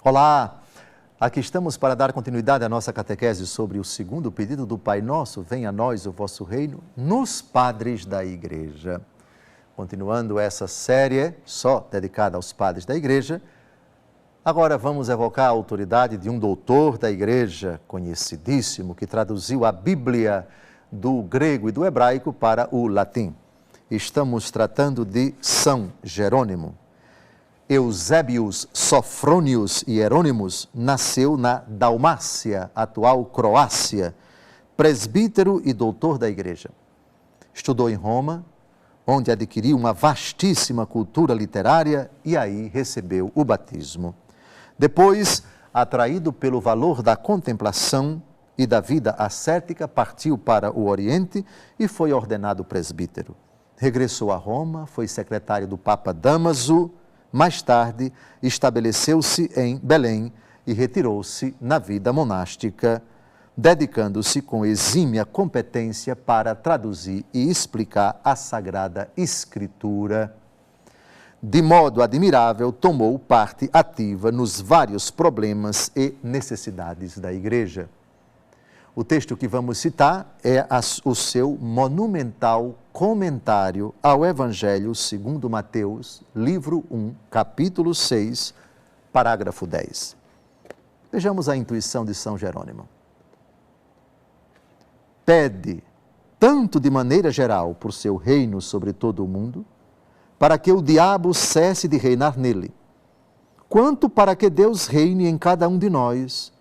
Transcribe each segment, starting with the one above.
Olá, aqui estamos para dar continuidade à nossa catequese sobre o segundo pedido do Pai Nosso, venha a nós o vosso reino, nos padres da Igreja. Continuando essa série só dedicada aos padres da Igreja, agora vamos evocar a autoridade de um doutor da Igreja, conhecidíssimo, que traduziu a Bíblia do grego e do hebraico para o latim. Estamos tratando de São Jerônimo. Eusébius Sofrônius Hierônimos nasceu na Dalmácia, atual Croácia, presbítero e doutor da Igreja. Estudou em Roma, onde adquiriu uma vastíssima cultura literária e aí recebeu o batismo. Depois, atraído pelo valor da contemplação e da vida ascética, partiu para o Oriente e foi ordenado presbítero. Regressou a Roma, foi secretário do Papa Dámaso. Mais tarde, estabeleceu-se em Belém e retirou-se na vida monástica, dedicando-se com exímia competência para traduzir e explicar a Sagrada Escritura. De modo admirável, tomou parte ativa nos vários problemas e necessidades da Igreja. O texto que vamos citar é o seu monumental comentário ao Evangelho segundo Mateus, livro 1, capítulo 6, parágrafo 10. Vejamos a intuição de São Jerônimo. Pede, tanto de maneira geral, por seu reino sobre todo o mundo, para que o diabo cesse de reinar nele, quanto para que Deus reine em cada um de nós,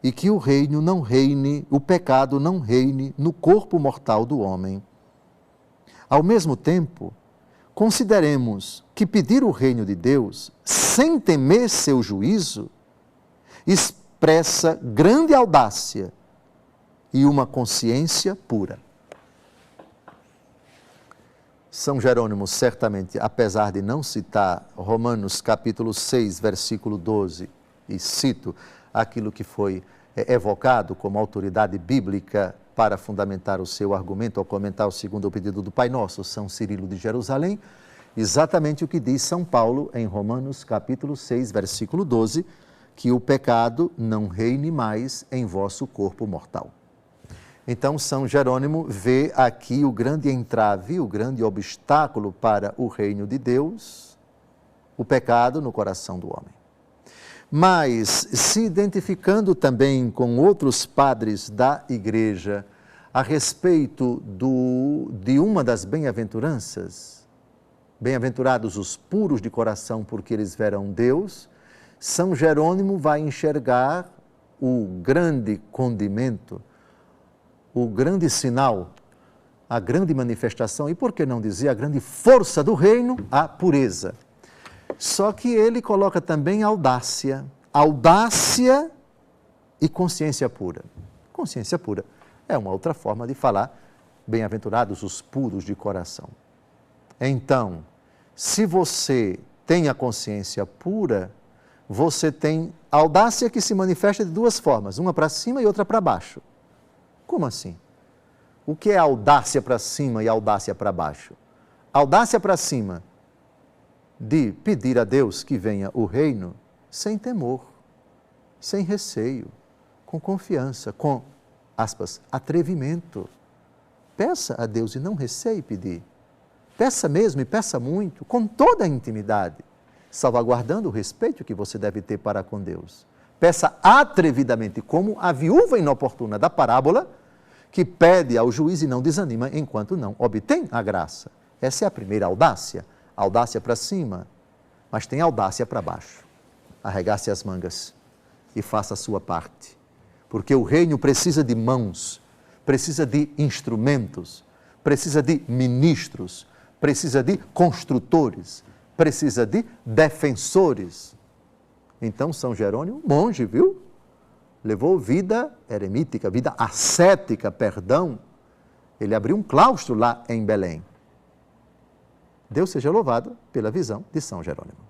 e que o reino não reine, o pecado não reine no corpo mortal do homem. Ao mesmo tempo, consideremos que pedir o reino de Deus, sem temer seu juízo, expressa grande audácia e uma consciência pura. São Jerônimo, certamente, apesar de não citar Romanos capítulo 6, versículo 12, e cito aquilo que foi evocado como autoridade bíblica para fundamentar o seu argumento ao comentar o segundo pedido do Pai Nosso, São Cirilo de Jerusalém, exatamente o que diz São Paulo em Romanos capítulo 6, versículo 12, que o pecado não reine mais em vosso corpo mortal. Então, São Jerônimo vê aqui o grande entrave, o grande obstáculo para o reino de Deus, o pecado no coração do homem. Mas, se identificando também com outros padres da Igreja a respeito de uma das bem-aventuranças, bem-aventurados os puros de coração, porque eles verão Deus, São Jerônimo vai enxergar o grande condimento, o grande sinal, a grande manifestação, e por que não dizer a grande força do reino, a pureza. Só que ele coloca também audácia e consciência pura. Consciência pura é uma outra forma de falar, bem-aventurados os puros de coração. Então, se você tem a consciência pura, você tem audácia que se manifesta de duas formas, uma para cima e outra para baixo. Como assim? O que é audácia para cima e audácia para baixo? Audácia para cima de pedir a Deus que venha o reino sem temor, sem receio, com confiança, com, aspas, atrevimento. Peça a Deus e não receie pedir. Peça mesmo e peça muito, com toda a intimidade, salvaguardando o respeito que você deve ter para com Deus. Peça atrevidamente, como a viúva inoportuna da parábola, que pede ao juiz e não desanima enquanto não obtém a graça. Essa é a primeira audácia. Audácia para cima, mas tem audácia para baixo. Arregace as mangas e faça a sua parte. Porque o reino precisa de mãos, precisa de instrumentos, precisa de ministros, precisa de construtores, precisa de defensores. Então, São Jerônimo, monge, viu? Levou vida eremítica, vida ascética, perdão. Ele abriu um claustro lá em Belém. Deus seja louvado pela visão de São Jerônimo.